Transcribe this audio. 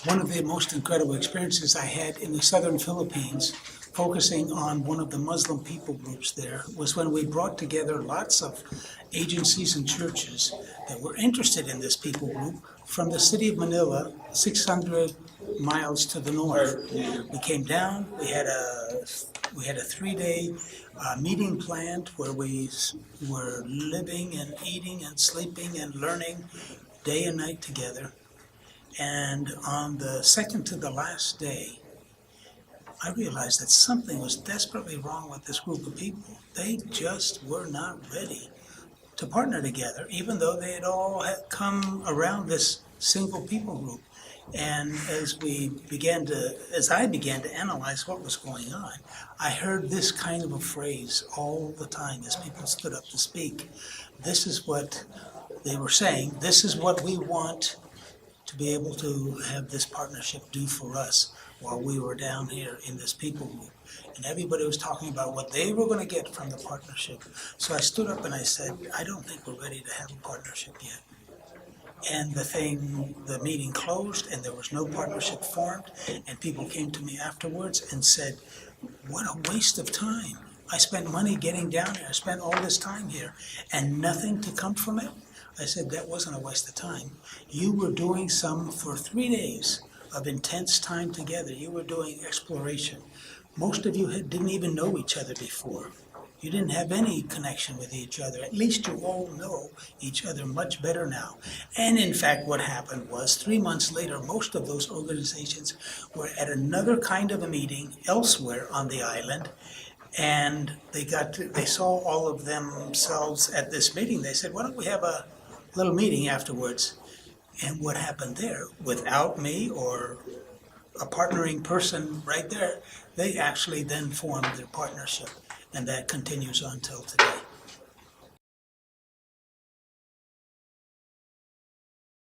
One of the most incredible experiences I had in the southern Philippines, focusing on one of the Muslim people groups there, was when we brought together lots of agencies and churches that were interested in this people group from the city of Manila, 600 miles to the north. We came down, we had a 3-day meeting planned where we were living and eating and sleeping and learning day and night together. And on the second to the last day, I realized that something was desperately wrong with this group of people. They just were not ready to partner together, even though they had all come around this single people group. And as I began to analyze what was going on, I heard this kind of a phrase all the time as people stood up to speak. This is what they were saying. This is what we want to be able to have this partnership do for us while we were down here in this people group. And everybody was talking about what they were going to get from the partnership. So I stood up and I said, I don't think we're ready to have a partnership yet. And the meeting closed and there was no partnership formed. And people came to me afterwards and said, what a waste of time. I spent money getting down here. I spent all this time here and nothing to come from it. I said, that wasn't a waste of time. You were doing some for 3 days of intense time together. You were doing exploration. Most of you didn't even know each other before. You didn't have any connection with each other. At least you all know each other much better now. And in fact, what happened was 3 months later, most of those organizations were at another kind of a meeting elsewhere on the island. And they saw all of themselves at this meeting. They said, why don't we have a little meeting afterwards? And what happened there, without me or a partnering person right there, they actually then formed their partnership. And that continues on till today.